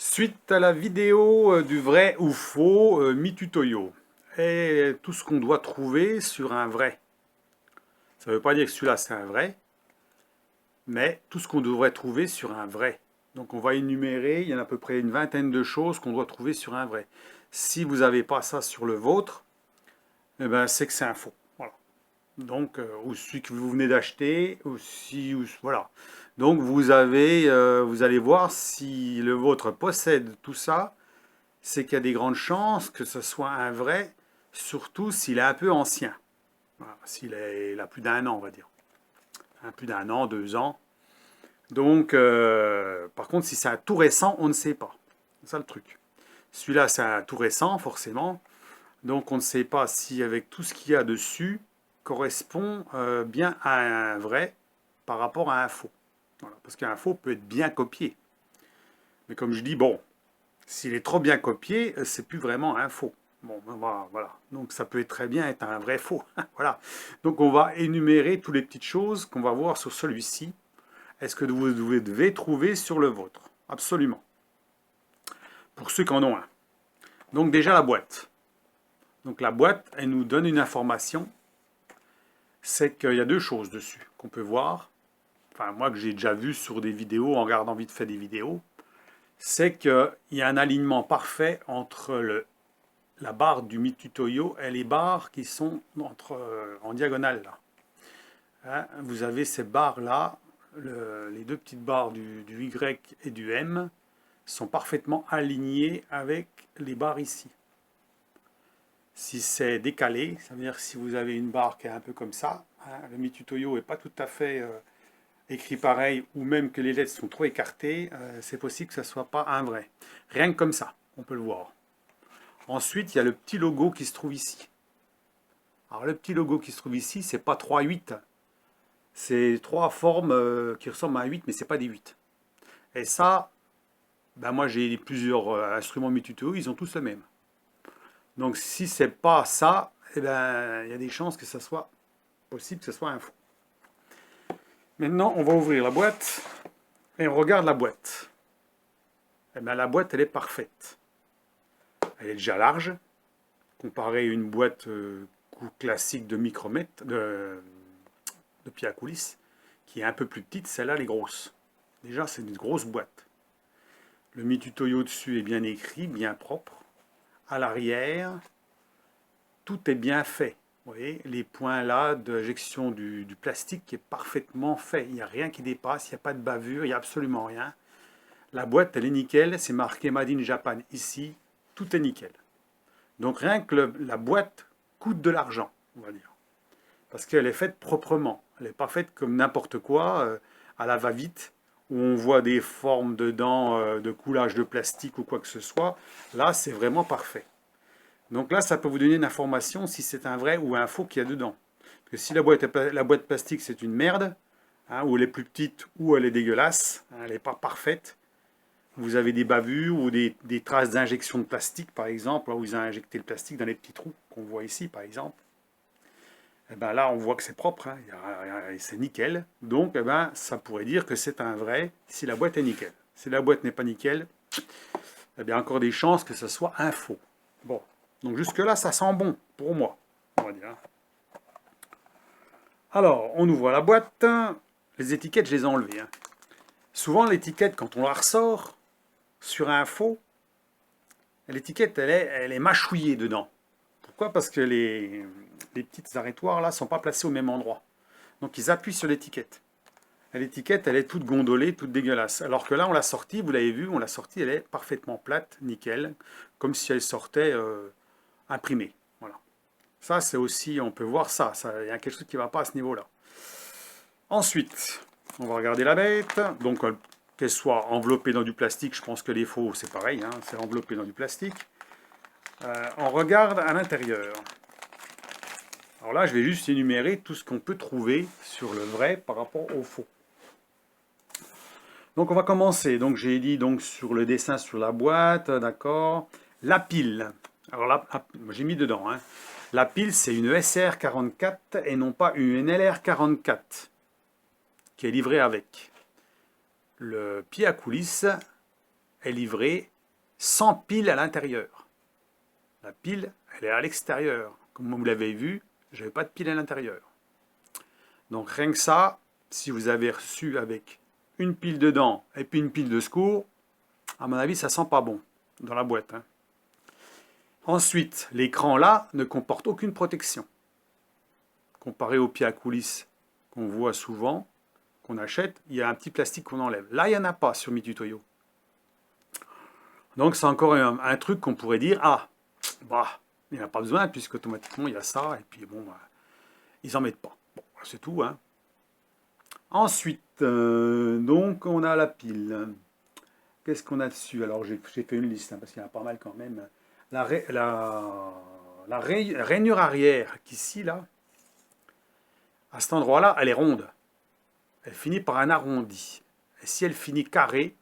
Suite à la vidéo du vrai ou faux Mitutoyo et tout ce qu'on doit trouver sur un vrai. Ça ne veut pas dire que celui-là c'est un vrai, mais tout ce qu'on devrait trouver sur un vrai. Donc on va énumérer, il y en a à peu près une vingtaine de choses qu'on doit trouver sur un vrai. Si vous n'avez pas ça sur le vôtre, eh ben, c'est que c'est un faux. Voilà. Donc, ou celui que vous venez d'acheter, ou si, voilà. Donc vous allez voir si le vôtre possède tout ça, c'est qu'il y a des grandes chances que ce soit un vrai, surtout s'il est un peu ancien. Voilà, il a plus d'un an, on va dire. Plus d'un an, 2 ans. Donc, par contre, si c'est un tout récent, on ne sait pas. C'est ça le truc. Celui-là, c'est un tout récent, forcément. Donc, on ne sait pas si, avec tout ce qu'il y a dessus, correspond bien à un vrai par rapport à un faux. Voilà, parce qu'un faux peut être bien copié. Mais comme je dis, bon, s'il est trop bien copié, c'est plus vraiment un faux. Bon, ben voilà. Donc ça peut très bien être un vrai faux. Voilà. Donc on va énumérer toutes les petites choses qu'on va voir sur celui-ci. Est-ce que vous devez trouver sur le vôtre? Absolument. Pour ceux qui en ont un. Donc déjà la boîte. Donc la boîte, elle nous donne une information. C'est qu'il y a deux choses dessus qu'on peut voir. Enfin, moi que j'ai déjà vu sur des vidéos, en regardant vite fait des vidéos. C'est qu'il y a un alignement parfait entre la barre du Mitutoyo et les barres qui sont en diagonale là. Hein, vous avez ces barres là, les deux petites barres du Y et du M sont parfaitement alignées avec les barres ici. Si c'est décalé, ça veut dire que si vous avez une barre qui est un peu comme ça, hein, le Mitutoyo n'est pas tout à fait écrit pareil, ou même que les lettres sont trop écartées, c'est possible que ce ne soit pas un vrai. Rien que comme ça, on peut le voir. Ensuite, il y a le petit logo qui se trouve ici. Alors le petit logo qui se trouve ici, c'est pas 3, 8. C'est trois formes qui ressemblent à un 8, mais c'est pas des 8. Et ça, ben moi j'ai plusieurs instruments Mitutoyo, ils ont tous le même. Donc si c'est pas ça, eh ben, il y a des chances que ça soit possible que ce soit un faux. Maintenant, on va ouvrir la boîte et on regarde la boîte. Eh ben, la boîte, elle est parfaite. Elle est déjà large, comparée à une boîte classique de micromètre, de pied à coulisses, qui est un peu plus petite, celle-là elle est grosse. Déjà c'est une grosse boîte. Le Mitutoyo dessus est bien écrit, bien propre. À l'arrière, tout est bien fait. Vous voyez, les points là d'injection du plastique qui est parfaitement fait. Il n'y a rien qui dépasse, il n'y a pas de bavure, il n'y a absolument rien. La boîte elle est nickel, c'est marqué Made in Japan ici, tout est nickel. Donc rien que la boîte coûte de l'argent, on va dire. Parce qu'elle est faite proprement. Elle n'est pas faite comme n'importe quoi, à la va-vite, où on voit des formes dedans de coulage de plastique ou quoi que ce soit. Là, c'est vraiment parfait. Donc là, ça peut vous donner une information si c'est un vrai ou un faux qu'il y a dedans. Parce que si la boîte plastique, c'est une merde, hein, ou elle est plus petite, ou elle est dégueulasse, hein, elle n'est pas parfaite, vous avez des bavures ou des traces d'injection de plastique, par exemple, là où ils ont injecté le plastique dans les petits trous qu'on voit ici, par exemple. Eh ben là, on voit que c'est propre, hein, c'est nickel. Donc, eh ben, ça pourrait dire que c'est un vrai si la boîte est nickel. Si la boîte n'est pas nickel, eh bien, encore des chances que ce soit un faux. Bon, donc jusque-là, ça sent bon pour moi, on va dire. Alors, on ouvre la boîte. Les étiquettes, je les ai enlevées. Hein. Souvent, l'étiquette, quand on la ressort sur un faux, l'étiquette, elle est mâchouillée dedans. Pourquoi? Parce que les petites arrêtoires là ne sont pas placées au même endroit. Donc ils appuient sur l'étiquette. L'étiquette, elle est toute gondolée, toute dégueulasse. Alors que là, on l'a sortie, vous l'avez vu, on l'a sortie, elle est parfaitement plate, nickel, comme si elle sortait imprimée. Voilà. Ça, c'est aussi, on peut voir ça. Il y a quelque chose qui ne va pas à ce niveau-là. Ensuite, on va regarder la bête. Donc, qu'elle soit enveloppée dans du plastique, je pense que les faux, c'est pareil, hein, c'est enveloppé dans du plastique. On regarde à l'intérieur. Alors là, je vais juste énumérer tout ce qu'on peut trouver sur le vrai par rapport au faux. Donc on va commencer. Donc j'ai dit donc sur le dessin sur la boîte, d'accord. La pile. Alors là, j'ai mis dedans. Hein. La pile, c'est une SR44 et non pas une LR44 qui est livrée avec. Le pied à coulisses est livré sans pile à l'intérieur. La pile, elle est à l'extérieur. Comme vous l'avez vu, je n'avais pas de pile à l'intérieur. Donc rien que ça, si vous avez reçu avec une pile dedans et puis une pile de secours, à mon avis, ça sent pas bon dans la boîte. Hein. Ensuite, l'écran là ne comporte aucune protection. Comparé au pied à coulisses qu'on voit souvent, qu'on achète, il y a un petit plastique qu'on enlève. Là, il n'y en a pas sur Mitutoyo. Donc c'est encore un truc qu'on pourrait dire, ah, bah, il n'y en a pas besoin, puisque automatiquement il y a ça, et puis bon, ils n'en mettent pas. Bon, c'est tout. Hein. Ensuite, donc on a la pile. Qu'est-ce qu'on a dessus? Alors j'ai fait une liste, hein, parce qu'il y en a pas mal quand même. La rainure arrière, qu'ici, là, à cet endroit-là, elle est ronde. Elle finit par un arrondi. Et si elle finit carrée,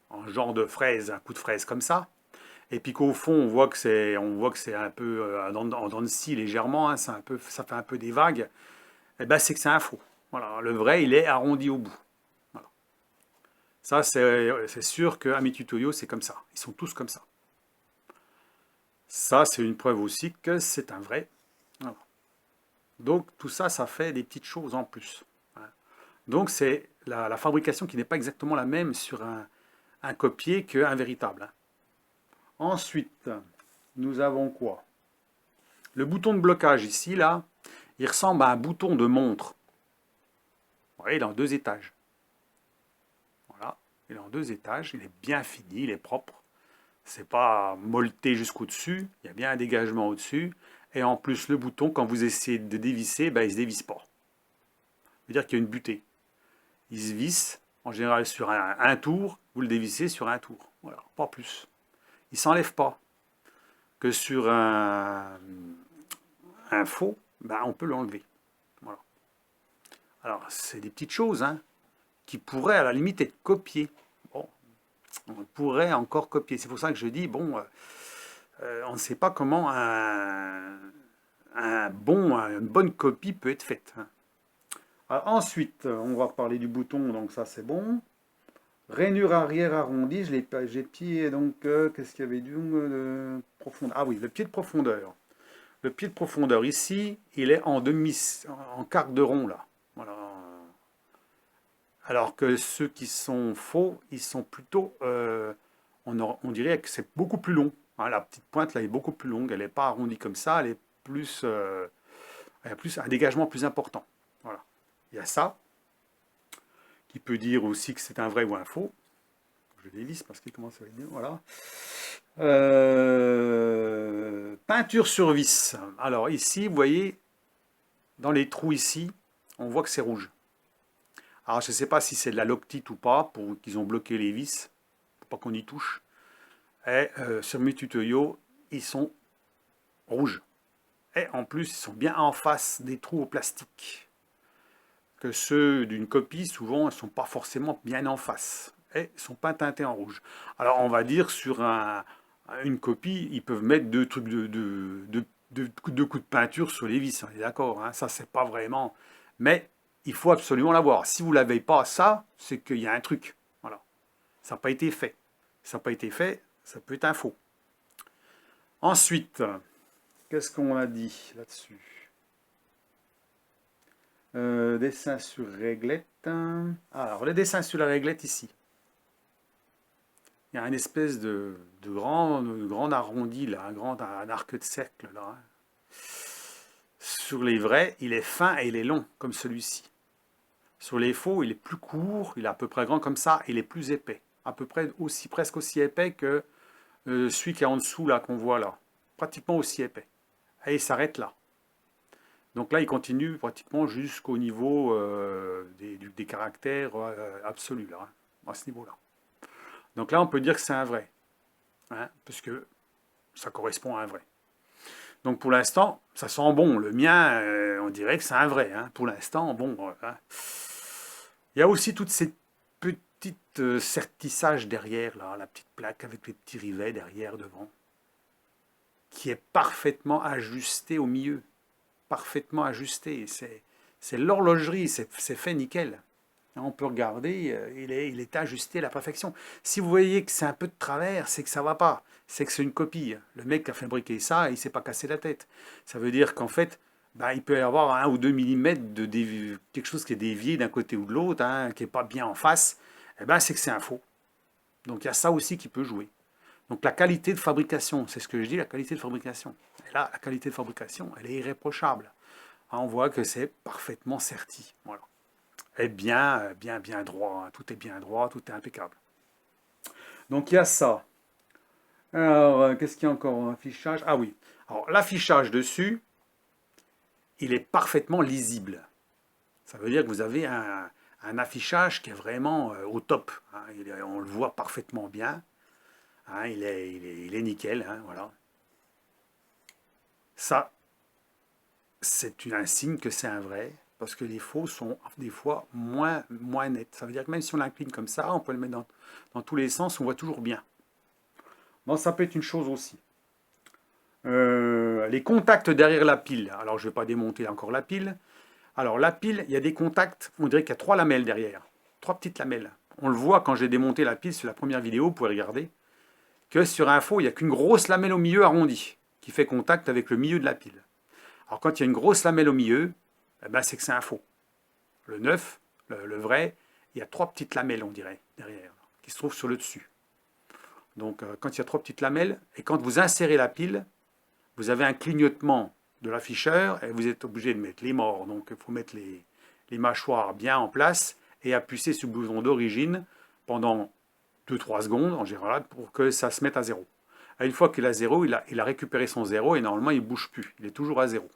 en genre de fraise, un coup de fraise comme ça, et puis qu'au fond, on voit que c'est un peu en dents de scie légèrement, hein, ça fait un peu des vagues, et ben c'est que c'est un faux. Voilà, le vrai, il est arrondi au bout. Voilà. Ça, c'est sûr qu'à Mitutoyo, c'est comme ça. Ils sont tous comme ça. Ça, c'est une preuve aussi que c'est un vrai. Voilà. Donc, tout ça, ça fait des petites choses en plus. Voilà. Donc, c'est la fabrication qui n'est pas exactement la même sur un copier qu'un véritable. Hein. Ensuite, nous avons quoi? Le bouton de blocage ici, là, il ressemble à un bouton de montre. Vous voyez, il est en 2 étages. Voilà, il est en 2 étages, il est bien fini, il est propre. C'est pas molleté jusqu'au-dessus, il y a bien un dégagement au-dessus. Et en plus, le bouton, quand vous essayez de dévisser, ben, il ne se dévisse pas. Ça veut dire qu'il y a une butée. Il se visse, en général, sur un tour, vous le dévissez sur un tour. Voilà, pas plus. Il ne s'enlève pas. Que sur un faux, ben, on peut l'enlever. Voilà. Alors, c'est des petites choses hein, qui pourraient à la limite être copiées. Bon, on pourrait encore copier. C'est pour ça que je dis, bon, on ne sait pas comment une bonne copie peut être faite. Hein. Alors, ensuite, on va reparler du bouton, donc ça c'est bon. Rainure arrière arrondie, j'ai pied, donc qu'est-ce qu'il y avait du profondeur? Ah oui, le pied de profondeur. Le pied de profondeur ici, il est en quart de rond là. Voilà. Alors que ceux qui sont faux, ils sont plutôt, on dirait que c'est beaucoup plus long. Hein, la petite pointe là est beaucoup plus longue, elle n'est pas arrondie comme ça, elle a plus un dégagement plus important. Voilà. Il y a ça, qui peut dire aussi que c'est un vrai ou un faux. Je dévisse parce qu'il commence à être bien. Voilà. Peinture sur vis. Alors ici, vous voyez, dans les trous ici, on voit que c'est rouge. Alors je ne sais pas si c'est de la loctite ou pas, pour qu'ils ont bloqué les vis, pour pas qu'on y touche. Et sur Mitutoyo, ils sont rouges. Et en plus, ils sont bien en face des trous au plastique. Que ceux d'une copie, souvent, ils ne sont pas forcément bien en face. Et ils ne sont pas teintés en rouge. Alors on va dire sur une copie, ils peuvent mettre deux trucs deux coups de peinture sur les vis, on est d'accord, hein, ça c'est pas vraiment. Mais il faut absolument l'avoir. Si vous ne l'avez pas, ça, c'est qu'il y a un truc. Voilà. Ça n'a pas été fait. Si ça n'a pas été fait, ça peut être un faux. Ensuite, qu'est-ce qu'on a dit là-dessus? Dessin sur réglette. Alors, le dessin sur la réglette ici. Il y a une espèce de grand arrondi, là, un arc de cercle. Là. Hein. Sur les vrais, il est fin et il est long, comme celui-ci. Sur les faux, il est plus court, il est à peu près grand comme ça, et il est plus épais. À peu près aussi, presque aussi épais que celui qui est en dessous, là, qu'on voit là. Pratiquement aussi épais. Et il s'arrête là. Donc là, il continue pratiquement jusqu'au niveau des caractères absolus, là, hein, à ce niveau-là. Donc là, on peut dire que c'est un vrai, hein, parce que ça correspond à un vrai. Donc pour l'instant, ça sent bon. Le mien, on dirait que c'est un vrai. Hein. Pour l'instant, bon. Hein. Il y a aussi toutes ces petites sertissages derrière, là, la petite plaque avec les petits rivets derrière, devant, qui est parfaitement ajusté au milieu. Parfaitement ajusté. C'est l'horlogerie, c'est fait nickel. On peut regarder, il est ajusté à la perfection. Si vous voyez que c'est un peu de travers, c'est que ça ne va pas. C'est que c'est une copie. Le mec qui a fabriqué ça, il ne s'est pas cassé la tête. Ça veut dire qu'en fait, bah, il peut y avoir 1 ou 2 millimètres de quelque chose qui est dévié d'un côté ou de l'autre, hein, qui n'est pas bien en face. Eh ben, c'est que c'est un faux. Donc il y a ça aussi qui peut jouer. Donc la qualité de fabrication, c'est ce que je dis, la qualité de fabrication. Et là, la qualité de fabrication, elle est irréprochable. Hein, on voit que c'est parfaitement serti. Voilà. Et bien droit. Hein. Tout est bien droit, tout est impeccable. Donc il y a ça. Alors, qu'est-ce qu'il y a encore en affichage? Ah oui. Alors, l'affichage dessus, il est parfaitement lisible. Ça veut dire que vous avez un affichage qui est vraiment au top. Hein. On le voit parfaitement bien. Hein, il est nickel. Hein, voilà. Ça, c'est un signe que c'est un vrai. Parce que les faux sont des fois moins nets. Ça veut dire que même si on l'incline comme ça, on peut le mettre dans tous les sens, on voit toujours bien. Bon, ça peut être une chose aussi. Les contacts derrière la pile. Alors, je ne vais pas démonter encore la pile. Alors, la pile, il y a des contacts, on dirait qu'il y a 3 lamelles derrière. 3 petites lamelles. On le voit quand j'ai démonté la pile sur la première vidéo, vous pouvez regarder, que sur un faux, il n'y a qu'une grosse lamelle au milieu arrondie, qui fait contact avec le milieu de la pile. Alors, quand il y a une grosse lamelle au milieu, eh ben, c'est que c'est un faux. Le neuf, le vrai, il y a 3 petites lamelles, on dirait, derrière, qui se trouvent sur le dessus. Donc, quand il y a 3 petites lamelles, et quand vous insérez la pile, vous avez un clignotement de l'afficheur et vous êtes obligé de mettre les morts. Donc il faut mettre les mâchoires bien en place et appuyer sur le bouton d'origine pendant 2-3 secondes en général pour que ça se mette à zéro. Et une fois qu'il est à zéro, il a récupéré son zéro et normalement il ne bouge plus. Il est toujours à zéro.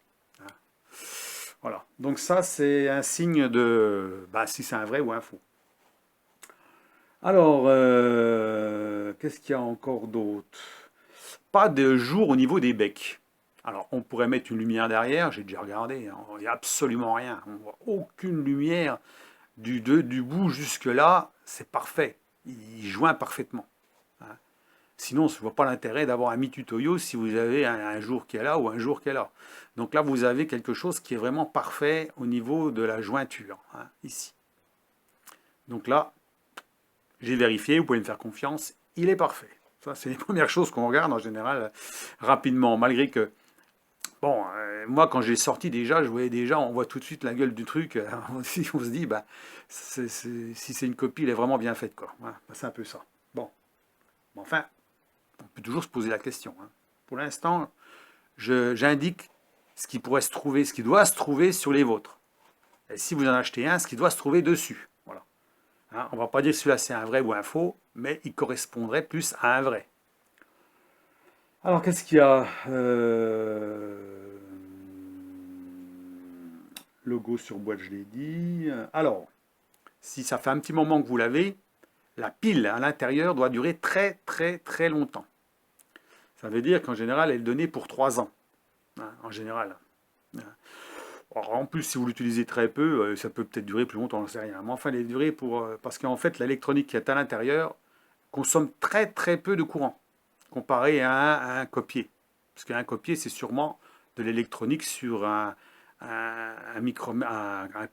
Voilà. Donc ça c'est un signe de si c'est un vrai ou un faux. Alors, qu'est-ce qu'il y a encore d'autre? Pas de jour au niveau des becs. Alors, on pourrait mettre une lumière derrière, j'ai déjà regardé, hein, il n'y a absolument rien. On ne voit aucune lumière du bout jusque-là, c'est parfait. Il joint parfaitement. Hein. Sinon, je ne vois pas l'intérêt d'avoir un Mitutoyo si vous avez un jour qui est là ou un jour qui est là. Donc là, vous avez quelque chose qui est vraiment parfait au niveau de la jointure, hein, ici. Donc là, j'ai vérifié, vous pouvez me faire confiance, il est parfait. Ça, c'est les premières choses qu'on regarde en général rapidement, malgré que, bon, moi quand j'ai sorti déjà, je voyais déjà, on voit tout de suite la gueule du truc, on se dit, si c'est une copie, elle est vraiment bien faite, quoi. Voilà, c'est un peu ça. Bon, enfin, on peut toujours se poser la question. Hein. Pour l'instant, j'indique ce qui pourrait se trouver, ce qui doit se trouver sur les vôtres. Et si vous en achetez un, ce qui doit se trouver dessus. Voilà. Hein, on ne va pas dire que celui-là c'est un vrai ou un faux, mais il correspondrait plus à un vrai. Alors, qu'est-ce qu'il y a Logo sur boîte, je l'ai dit. Alors, si ça fait un petit moment que vous l'avez, la pile à l'intérieur doit durer très très très longtemps. Ça veut dire qu'en général, elle est donnée pour 3 ans. Hein, en général. Alors, en plus, si vous l'utilisez très peu, ça peut peut-être durer plus longtemps, on ne sait rien. Mais enfin, elle est durée pour... parce qu'en fait, l'électronique qui est à l'intérieur consomme très très peu de courant, comparé à un copier. Parce qu'un copier, c'est sûrement de l'électronique sur un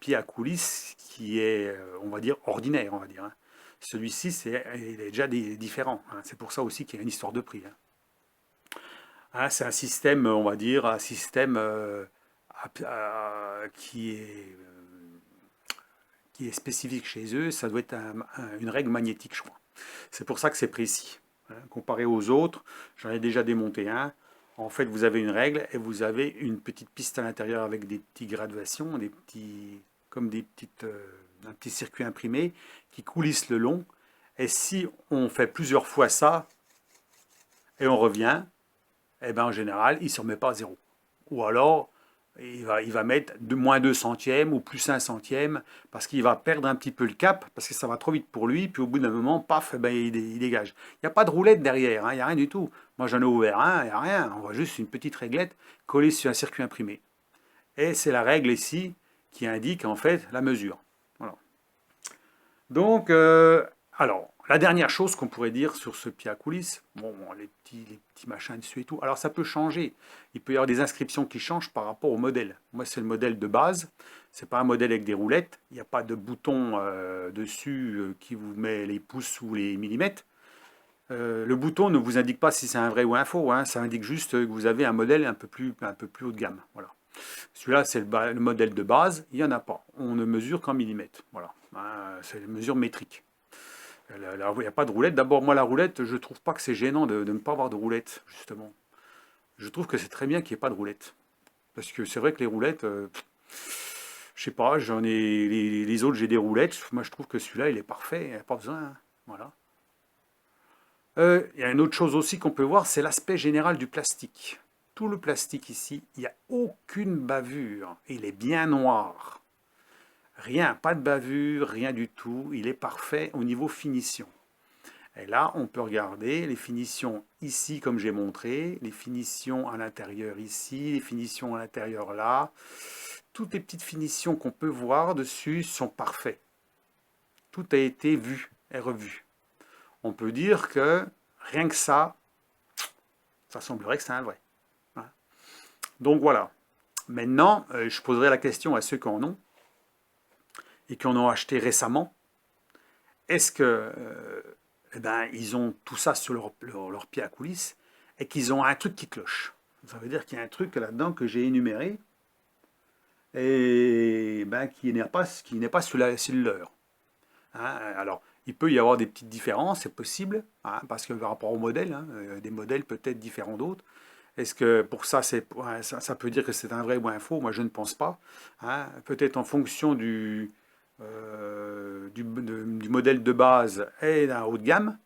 pied à coulisses qui est, on va dire, ordinaire, on va dire. Hein. Celui-ci, il est déjà différent. Hein. C'est pour ça aussi qu'il y a une histoire de prix. Hein. Hein, c'est un système, on va dire, un système qui est spécifique chez eux. Ça doit être une règle magnétique, je crois. C'est pour ça que c'est précis. Hein. Comparé aux autres, j'en ai déjà démonté un. En fait, vous avez une règle et vous avez une petite piste à l'intérieur avec des petites graduations, comme un petit circuit imprimé qui coulisse le long. Et si on fait plusieurs fois ça et on revient, eh ben en général, il ne se remet pas à zéro. Ou alors, il va mettre moins 2 centièmes ou plus 1 centième parce qu'il va perdre un petit peu le cap parce que ça va trop vite pour lui. Puis au bout d'un moment, paf, eh ben, il dégage. Il n'y a pas de roulette derrière, hein, il n'y a rien du tout. Moi, j'en ai ouvert un, il n'y a rien. On voit juste une petite réglette collée sur un circuit imprimé. Et c'est la règle ici qui indique en fait la mesure. Voilà. Donc, alors, La dernière chose qu'on pourrait dire sur ce pied à coulisses, bon, les petits machins dessus et tout, alors ça peut changer. Il peut y avoir des inscriptions qui changent par rapport au modèle. Moi, c'est le modèle de base. C'est pas un modèle avec des roulettes. Il n'y a pas de bouton dessus qui vous met les pouces ou les millimètres. Le bouton ne vous indique pas si c'est un vrai ou un faux. Hein. Ça indique juste que vous avez un modèle un peu plus haut de gamme. Voilà. Celui-là, c'est le modèle de base. Il n'y en a pas. On ne mesure qu'en millimètres. Voilà. C'est une mesure métrique. Il n'y a pas de roulette. D'abord, moi, la roulette, je ne trouve pas que c'est gênant de ne pas avoir de roulette, justement. Je trouve que c'est très bien qu'il n'y ait pas de roulette. Parce que c'est vrai que les roulettes, je sais pas, j'en ai les autres, j'ai des roulettes. Moi, je trouve que celui-là, il est parfait. Il n'y a pas besoin. Hein. Voilà. Il y a une autre chose aussi qu'on peut voir, c'est l'aspect général du plastique. Tout le plastique ici, il n'y a aucune bavure. Il est bien noir. Rien, pas de bavure, rien du tout. Il est parfait au niveau finition. Et là, on peut regarder les finitions ici, comme j'ai montré, les finitions à l'intérieur ici, les finitions à l'intérieur là. Toutes les petites finitions qu'on peut voir dessus sont parfaites. Tout a été vu et revu. On peut dire que rien que ça semblerait que c'est un vrai. Donc voilà. Maintenant, je poserai la question à ceux qui en ont et qui en ont acheté récemment. Est-ce que ils ont tout ça sur leur pied à coulisses et qu'ils ont un truc qui cloche? Ça veut dire qu'il y a un truc là-dedans que j'ai énuméré et qui n'est pas sur le leur. Hein. Alors, il peut y avoir des petites différences, c'est possible, hein, parce que par rapport au modèle, hein, des modèles peut-être différents d'autres. Est-ce que pour ça, ça peut dire que c'est un vrai ou un faux? Moi, je ne pense pas. Hein. Peut-être en fonction du modèle de base et d'un haut de gamme,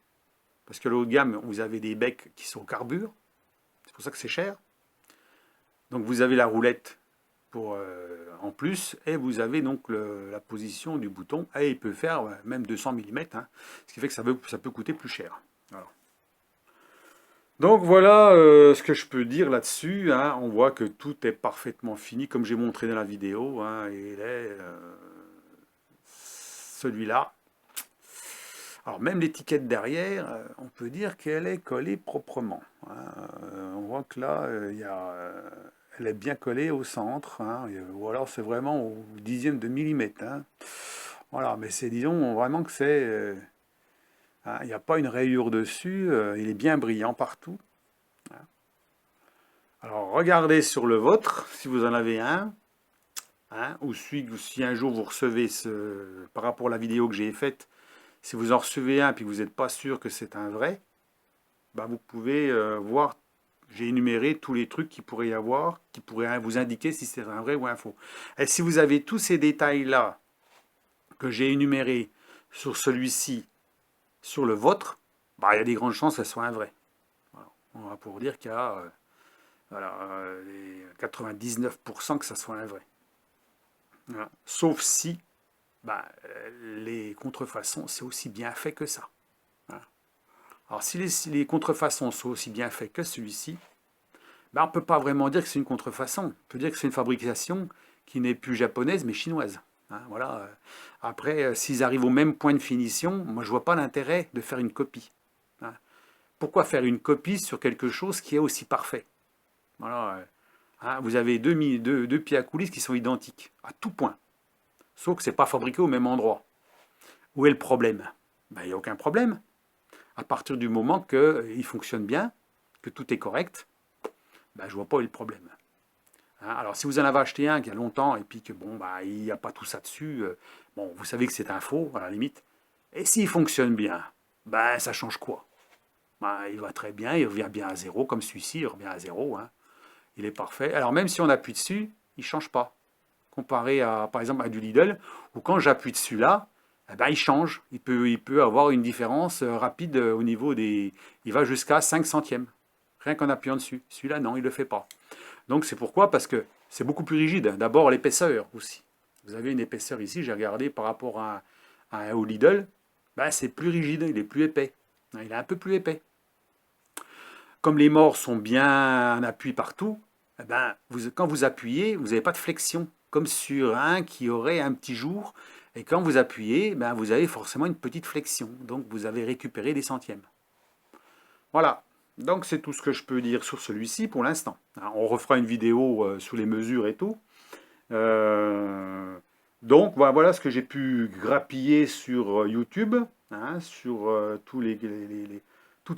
parce que le haut de gamme, vous avez des becs qui sont au carbure, c'est pour ça que c'est cher. Donc vous avez la roulette en plus, et vous avez donc la position du bouton, et il peut faire même 200 mm, hein, ce qui fait que ça peut coûter plus cher. Voilà. Donc voilà ce que je peux dire là-dessus. Hein. On voit que tout est parfaitement fini, comme j'ai montré dans la vidéo. Hein, et celui-là. Alors même l'étiquette derrière, on peut dire qu'elle est collée proprement. Hein. On voit que là, elle est bien collée au centre. Hein, ou alors c'est vraiment au dixième de millimètre. Hein. Voilà, mais c'est, disons, vraiment que c'est... il n'y a pas une rayure dessus, il est bien brillant partout. Alors regardez sur le vôtre, si vous en avez un, hein, ou si un jour vous recevez par rapport à la vidéo que j'ai faite, si vous en recevez un et que vous n'êtes pas sûr que c'est un vrai, vous pouvez voir, j'ai énuméré tous les trucs qu'il pourrait y avoir, qui pourraient vous indiquer si c'est un vrai ou un faux. Et si vous avez tous ces détails-là que j'ai énumérés sur celui-ci, sur le vôtre, il y a des grandes chances que ce soit un vrai. Voilà. On va pouvoir dire qu'il y a... Voilà, les 99% que ça soit un vrai. Voilà. Sauf si les contrefaçons, c'est aussi bien fait que ça. Voilà. Alors si les contrefaçons sont aussi bien faits que celui-ci, on ne peut pas vraiment dire que c'est une contrefaçon. On peut dire que c'est une fabrication qui n'est plus japonaise mais chinoise. Hein, voilà. Après, s'ils arrivent au même point de finition, moi je ne vois pas l'intérêt de faire une copie. Hein. Pourquoi faire une copie sur quelque chose qui est aussi parfait? Voilà, hein, vous avez deux pieds à coulisses qui sont identiques, à tout point. Sauf que ce n'est pas fabriqué au même endroit. Où est le problème? Il n'y a aucun problème. À partir du moment qu'il fonctionne bien, que tout est correct, je ne vois pas où est le problème. Hein, alors si vous en avez acheté un qui a longtemps et puis que il n'y a pas tout ça dessus, vous savez que c'est un faux à la limite. Et s'il fonctionne bien, ça change quoi? Il va très bien, il revient bien à zéro, comme celui-ci, il revient à zéro. Hein. Il est parfait. Alors même si on appuie dessus, il ne change pas. Comparé à, par exemple, à du Lidl, où quand j'appuie dessus là, il change. Il peut avoir une différence rapide au niveau des... Il va jusqu'à 5 centièmes, rien qu'en appuyant dessus. Celui-là, non, il ne le fait pas. Donc c'est pourquoi? Parce que c'est beaucoup plus rigide. D'abord, l'épaisseur aussi. Vous avez une épaisseur ici, j'ai regardé par rapport au Lidl, c'est plus rigide, il est plus épais. Il est un peu plus épais. Comme les morts sont bien en appui partout, quand vous appuyez, vous n'avez pas de flexion, comme sur un qui aurait un petit jour Et quand vous appuyez, ben, vous avez forcément une petite flexion. Donc vous avez récupéré des centièmes. Voilà. Donc c'est tout ce que je peux dire sur celui-ci pour l'instant. On refera une vidéo sous les mesures et tout. Euh, donc voilà ce que j'ai pu grappiller sur YouTube, hein, sur toutes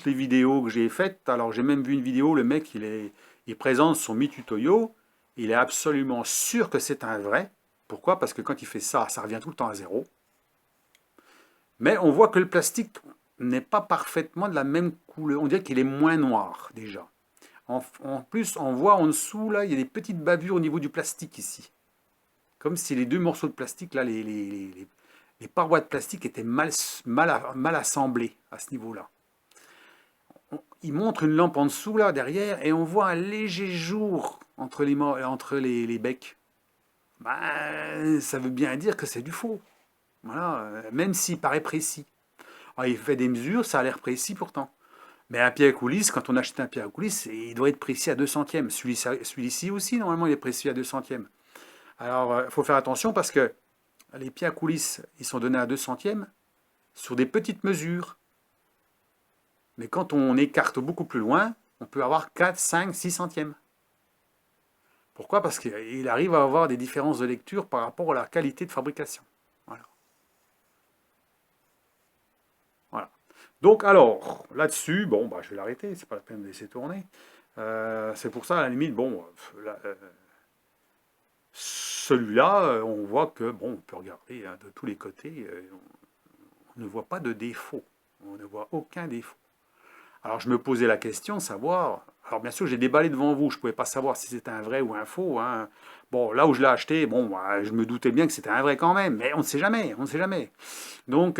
les vidéos que j'ai faites. Alors j'ai même vu une vidéo, le mec il présente son Mitutoyo, il est absolument sûr que c'est un vrai. Pourquoi? Parce que quand il fait ça, ça revient tout le temps à zéro. Mais on voit que le plastique n'est pas parfaitement de la même couleur. On dirait qu'il est moins noir déjà. En plus, on voit en dessous, là, il y a des petites bavures au niveau du plastique ici. Comme si les deux morceaux de plastique, là, les parois de plastique étaient mal assemblées à ce niveau-là. Il montre une lampe en dessous, là, derrière, et on voit un léger jour entre les becs. Ben, ça veut bien dire que c'est du faux. Voilà, même s'il paraît précis. Alors, il fait des mesures, ça a l'air précis pourtant. Mais un pied à coulisse, quand on achète un pied à coulisse, il doit être précis à 2 centièmes. Celui-ci aussi, normalement, il est précis à 2 centièmes. Alors, il faut faire attention parce que les pieds à coulisses, ils sont donnés à 2 centièmes sur des petites mesures. Mais quand on écarte beaucoup plus loin, on peut avoir 4, 5, 6 centièmes. Pourquoi? Parce qu'il arrive à avoir des différences de lecture par rapport à la qualité de fabrication. Voilà. Voilà. Donc, alors, là-dessus, bon, bah, je vais l'arrêter, c'est pas la peine de laisser tourner. C'est pour ça, à la limite, bon, celui-là, on voit que, bon, on peut regarder hein, de tous les côtés, on ne voit pas de défaut. On ne voit aucun défaut. Alors je me posais la question, savoir. Alors bien sûr, j'ai déballé devant vous, je ne pouvais pas savoir si c'était un vrai ou un faux. Hein. Bon, là où je l'ai acheté, bon, je me doutais bien que c'était un vrai quand même, mais on ne sait jamais, on ne sait jamais. Donc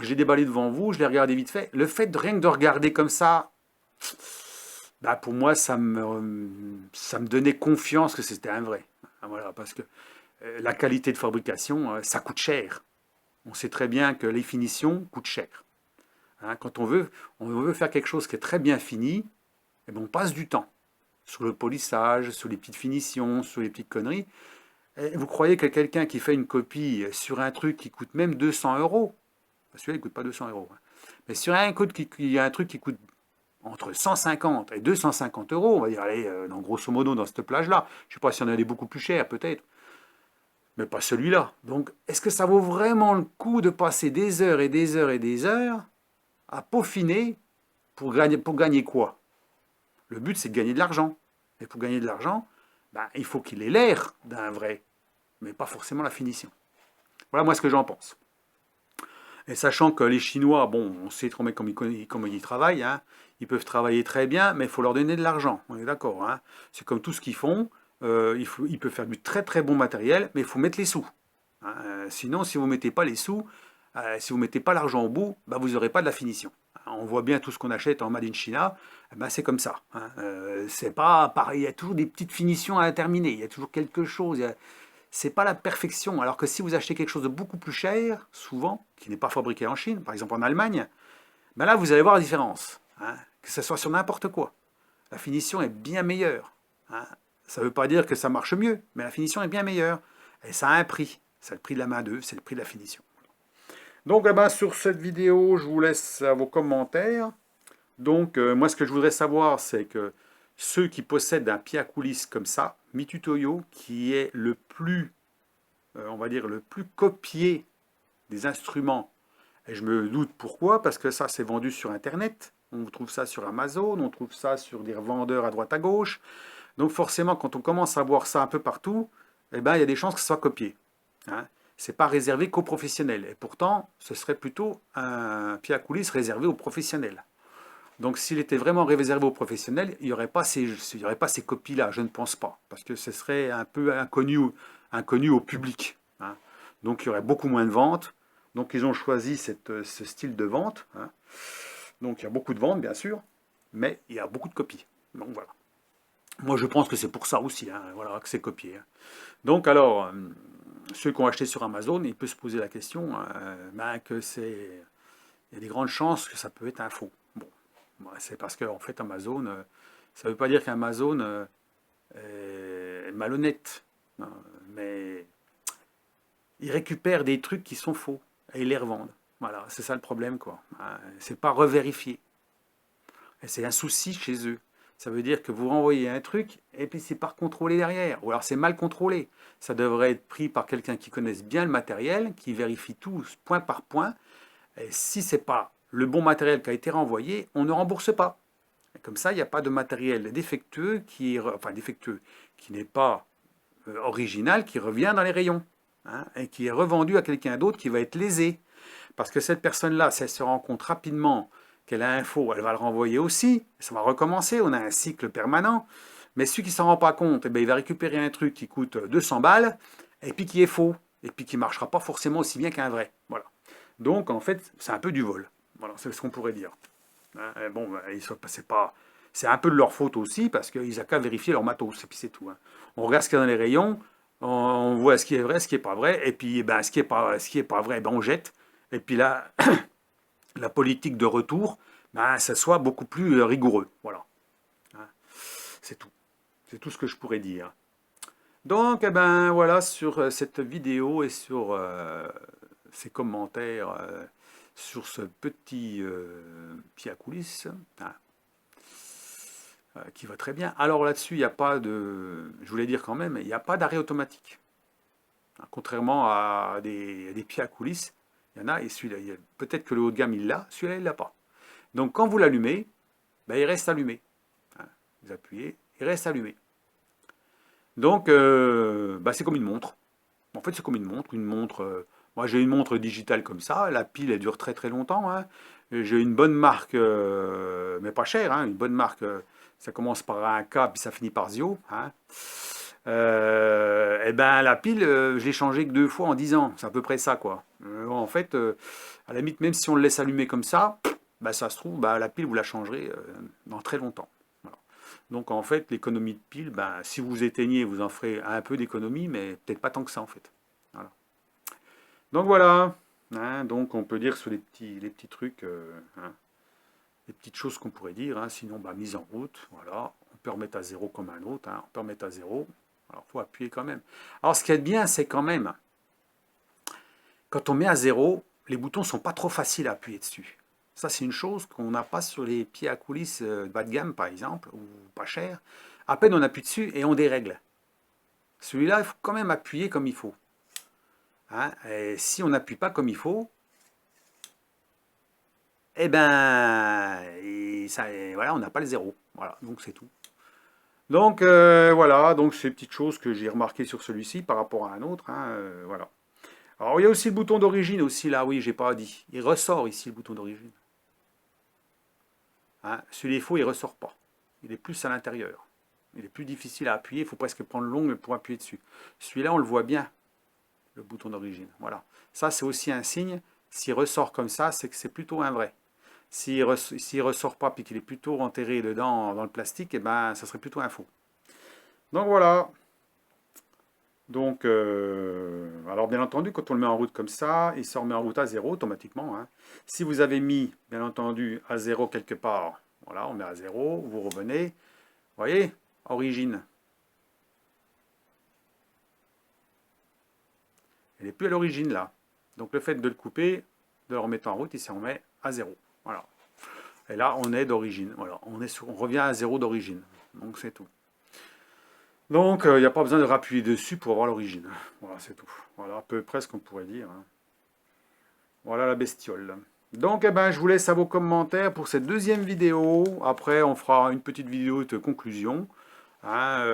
j'ai déballé devant vous, je l'ai regardé vite fait. Le fait de rien que de regarder comme ça, bah, pour moi, ça me donnait confiance que c'était un vrai. Voilà, parce que la qualité de fabrication, ça coûte cher. On sait très bien que les finitions coûtent cher. Hein, quand on veut faire quelque chose qui est très bien fini, eh ben, on passe du temps sur le polissage, sur les petites finitions, sur les petites conneries. Et vous croyez que quelqu'un qui fait une copie sur un truc qui coûte même 200 euros, parce que celui-là il ne coûte pas 200 euros, hein, mais sur un truc qui coûte entre 150 et 250 euros, on va dire, allez, grosso modo dans cette plage-là, je ne sais pas si on a des beaucoup plus chers peut-être, mais pas celui-là. Donc, est-ce que ça vaut vraiment le coup de passer des heures et des heures et des heures à peaufiner pour gagner quoi? Le but, c'est de gagner de l'argent. Et pour gagner de l'argent, ben, il faut qu'il ait l'air d'un vrai, mais pas forcément la finition. Voilà moi ce que j'en pense. Et sachant que les Chinois, bon, on sait trop bien comment ils travaillent, hein, ils peuvent travailler très bien, mais il faut leur donner de l'argent, on est d'accord. Hein. C'est comme tout ce qu'ils font, ils peuvent faire du très très bon matériel, mais il faut mettre les sous. Hein. Sinon, si vous ne mettez pas les sous, si vous ne mettez pas l'argent au bout, ben, vous n'aurez pas de la finition. On voit bien tout ce qu'on achète en Made in China, ben, c'est comme ça. Hein. C'est pas pareil, il y a toujours des petites finitions à terminer, il y a toujours quelque chose, c'est pas la perfection. Alors que si vous achetez quelque chose de beaucoup plus cher, souvent, qui n'est pas fabriqué en Chine, par exemple en Allemagne, ben là vous allez voir la différence. Hein, que ce soit sur n'importe quoi. La finition est bien meilleure. Hein. Ça ne veut pas dire que ça marche mieux, mais la finition est bien meilleure. Et ça a un prix. C'est le prix de la main-d'œuvre, c'est le prix de la finition. Donc eh ben, sur cette vidéo, je vous laisse à vos commentaires. Donc moi ce que je voudrais savoir, c'est que ceux qui possèdent un pied à coulisses comme ça, Mitutoyo, qui est le plus, on va dire, le plus copié des instruments. Et je me doute pourquoi, parce que ça c'est vendu sur Internet. On trouve ça sur Amazon, on trouve ça sur des revendeurs à droite à gauche. Donc forcément, quand on commence à voir ça un peu partout, eh ben, il y a des chances que ce soit copié. Hein. Ce n'est pas réservé qu'aux professionnels. Et pourtant, ce serait plutôt un pied à coulisses réservé aux professionnels. Donc s'il était vraiment réservé aux professionnels, il n'y aurait pas ces copies-là, je ne pense pas, parce que ce serait un peu inconnu au public. Hein. Donc il y aurait beaucoup moins de ventes. Donc ils ont choisi ce style de vente. Hein. Donc il y a beaucoup de ventes, bien sûr, mais il y a beaucoup de copies. Donc voilà. Moi je pense que c'est pour ça aussi, hein, voilà, que c'est copié. Hein. Donc alors, ceux qui ont acheté sur Amazon, ils peuvent se poser la question que il y a des grandes chances que ça peut être un faux. Bon, c'est parce qu'en fait Amazon, ça ne veut pas dire qu'Amazon est malhonnête, hein, mais ils récupèrent des trucs qui sont faux et ils les revendent. Voilà, c'est ça le problème, quoi. C'est pas revérifié. Et c'est un souci chez eux. Ça veut dire que vous renvoyez un truc et puis c'est pas contrôlé derrière. Ou alors c'est mal contrôlé. Ça devrait être pris par quelqu'un qui connaisse bien le matériel, qui vérifie tout point par point. Et si c'est pas le bon matériel qui a été renvoyé, on ne rembourse pas. Et comme ça, il n'y a pas de matériel défectueux enfin défectueux, qui n'est pas original, qui revient dans les rayons, hein, et qui est revendu à quelqu'un d'autre qui va être lésé. Parce que cette personne-là, si elle se rend compte rapidement qu'elle a un faux, elle va le renvoyer aussi, ça va recommencer, on a un cycle permanent. Mais celui qui ne s'en rend pas compte, eh bien, il va récupérer un truc qui coûte 200 balles, et puis qui est faux, et puis qui ne marchera pas forcément aussi bien qu'un vrai. Voilà. Donc, en fait, c'est un peu du vol. Voilà, c'est ce qu'on pourrait dire. Hein, bon, c'est un peu de leur faute aussi, parce qu'ils n'ont qu'à vérifier leur matos, et puis c'est tout. Hein. On regarde ce qu'il y a dans les rayons, on voit ce qui est vrai, ce qui n'est pas vrai, et puis ben, ce qui est pas vrai, ben, on jette. Et puis là, la politique de retour, ben, ça soit beaucoup plus rigoureux. Voilà. Hein, c'est tout. C'est tout ce que je pourrais dire. Donc, eh ben, voilà, sur cette vidéo et sur ces commentaires sur ce petit pied à coulisses, hein, qui va très bien. Alors là-dessus, il n'y a pas de, je voulais dire quand même, il n'y a pas d'arrêt automatique. Hein, contrairement à des pieds à coulisses, il y en a, et celui-là, peut-être que le haut de gamme il l'a, celui-là il l'a pas. Donc quand vous l'allumez, ben, il reste allumé. Hein, vous appuyez, il reste allumé. Donc ben, c'est comme une montre. En fait, c'est comme une montre. Moi, j'ai une montre digitale comme ça. La pile, elle dure très très longtemps. Hein. J'ai une bonne marque, mais pas chère. Hein, une bonne marque, ça commence par un K, puis ça finit par Zio. Hein. Et ben, la pile, je l'ai changée que 2 fois en 10 ans. C'est à peu près ça, quoi. En fait, à la limite, même si on le laisse allumer comme ça, bah, ça se trouve, bah, la pile, vous la changerez dans très longtemps. Voilà. Donc, en fait, l'économie de pile, bah, si vous éteignez, vous en ferez un peu d'économie, mais peut-être pas tant que ça, en fait. Voilà. Donc, voilà. Hein, donc, on peut dire sur les petits trucs, hein, les petites choses qu'on pourrait dire. Hein, sinon, bah, mise en route, voilà. On peut remettre à zéro comme un autre. Hein, on peut remettre à zéro. Alors, il faut appuyer quand même. Alors, ce qui est bien, c'est quand même, quand on met à zéro, les boutons ne sont pas trop faciles à appuyer dessus. Ça, c'est une chose qu'on n'a pas sur les pieds à coulisses bas de gamme, par exemple, ou pas cher. À peine on appuie dessus et on dérègle. Celui-là, il faut quand même appuyer comme il faut. Hein, et si on n'appuie pas comme il faut, eh ben, voilà, on n'a pas le zéro. Voilà, donc c'est tout. Donc voilà, donc ces petites choses que j'ai remarquées sur celui-ci par rapport à un autre. Hein, voilà. Alors il y a aussi le bouton d'origine aussi là, oui, j'ai pas dit. Il ressort ici le bouton d'origine. Hein, celui-là, faux, il ne ressort pas. Il est plus à l'intérieur. Il est plus difficile à appuyer, il faut presque prendre l'ongle pour appuyer dessus. Celui-là, on le voit bien, le bouton d'origine. Voilà. Ça, c'est aussi un signe. S'il ressort comme ça, c'est que c'est plutôt un vrai. S'il ne ressort pas, puis qu'il est plutôt enterré dedans, dans le plastique, eh ben, ça serait plutôt un faux. Donc voilà. Donc, alors bien entendu, quand on le met en route comme ça, il se remet en route à zéro automatiquement. Hein. Si vous avez mis, bien entendu, à zéro quelque part, voilà, on met à zéro, vous revenez, vous voyez, origine. Elle n'est plus à l'origine là. Donc le fait de le couper, de le remettre en route, il se remet à zéro. Voilà. Et là, on est d'origine. Voilà, on revient à zéro d'origine. Donc c'est tout. Donc, il n'y a pas besoin de rappuyer dessus pour avoir l'origine. Voilà, c'est tout. Voilà, à peu près ce qu'on pourrait dire. Hein. Voilà la bestiole. Donc, eh ben, je vous laisse à vos commentaires pour cette deuxième vidéo. Après, on fera une petite vidéo de conclusion hein,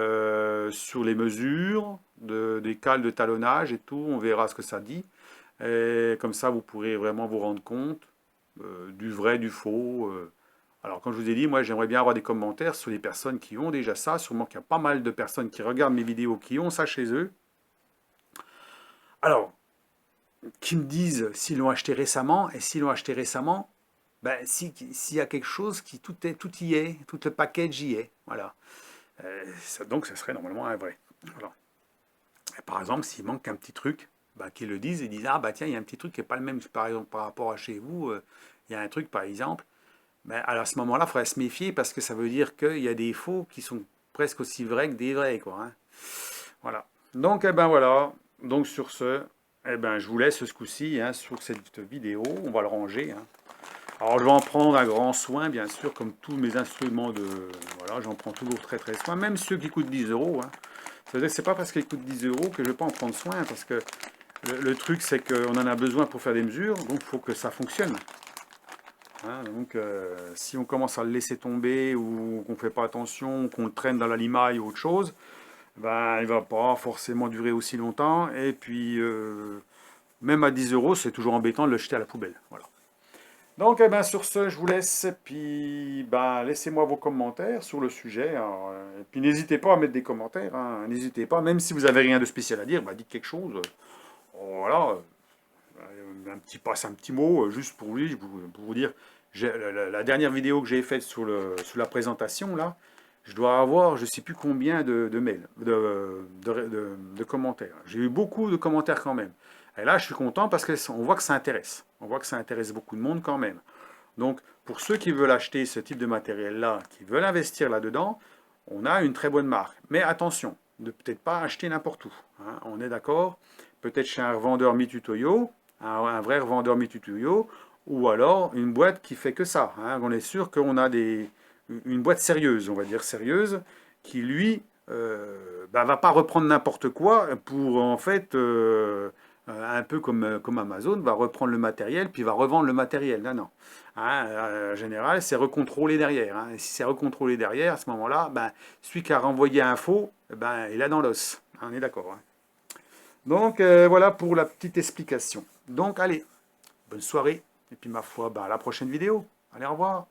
sur les mesures des cales de talonnage et tout. On verra ce que ça dit. Et comme ça, vous pourrez vraiment vous rendre compte du vrai, du faux. Alors, comme je vous ai dit, moi, j'aimerais bien avoir des commentaires sur les personnes qui ont déjà ça. Sûrement qu'il y a pas mal de personnes qui regardent mes vidéos qui ont ça chez eux. Alors, qui me disent s'ils l'ont acheté récemment, et s'ils l'ont acheté récemment, ben, s'il y a quelque chose qui tout y est, tout le package y est. Voilà. Donc, ça serait normalement un vrai. Voilà. Et par exemple, s'il manque un petit truc, ben, qu'ils le disent, ils disent ah bah tiens, il y a un petit truc qui n'est pas le même, par exemple, par rapport à chez vous, il y a un truc par exemple. Ben, alors à ce moment-là, il faudrait se méfier parce que ça veut dire qu'il y a des faux qui sont presque aussi vrais que des vrais, quoi. Hein. Voilà. Donc, eh ben voilà. Donc sur ce, eh ben, je vous laisse ce coup-ci hein, sur cette vidéo. On va le ranger. Hein. Alors, je vais en prendre un grand soin, bien sûr, comme tous mes instruments de... Voilà, j'en prends toujours très très soin, même ceux qui coûtent 10 euros. Hein. Ça veut dire que c'est pas parce qu'ils coûtent 10 euros que je ne vais pas en prendre soin, parce que le truc, c'est qu'on en a besoin pour faire des mesures, donc il faut que ça fonctionne. Hein, donc, si on commence à le laisser tomber, ou qu'on ne fait pas attention, qu'on le traîne dans la limaille ou autre chose, ben, il ne va pas forcément durer aussi longtemps, et puis... même à 10 euros, c'est toujours embêtant de le jeter à la poubelle. Voilà. Donc, eh ben, sur ce, je vous laisse. Puis, ben, laissez-moi vos commentaires sur le sujet. Alors, et puis, n'hésitez pas à mettre des commentaires. Hein, n'hésitez pas. Même si vous n'avez rien de spécial à dire, ben, dites quelque chose. Voilà. Passe un petit mot juste pour lui, pour vous dire. La dernière vidéo que j'ai faite sur la présentation, là, je dois avoir, je ne sais plus combien de mails, de commentaires. J'ai eu beaucoup de commentaires quand même. Et là, je suis content parce qu'on voit que ça intéresse. On voit que ça intéresse beaucoup de monde quand même. Donc, pour ceux qui veulent acheter ce type de matériel-là, qui veulent investir là-dedans, on a une très bonne marque. Mais attention, ne peut-être pas acheter n'importe où. Hein, on est d'accord? Peut-être chez un revendeur Mitutoyo, un vrai revendeur Mitutoyo, ou alors une boîte qui fait que ça. Hein. On est sûr qu'on a une boîte sérieuse, on va dire sérieuse, qui lui va pas reprendre n'importe quoi pour en fait un peu comme Amazon va reprendre le matériel puis va revendre le matériel. Non, non. Hein, en général, c'est recontrôlé derrière. Hein. Et si c'est recontrôlé derrière, à ce moment-là, ben, celui qui a renvoyé un faux, ben, il a dans l'os. Hein, on est d'accord. Hein. Donc voilà pour la petite explication. Donc allez, bonne soirée et puis ma foi, ben, à la prochaine vidéo. Allez, au revoir.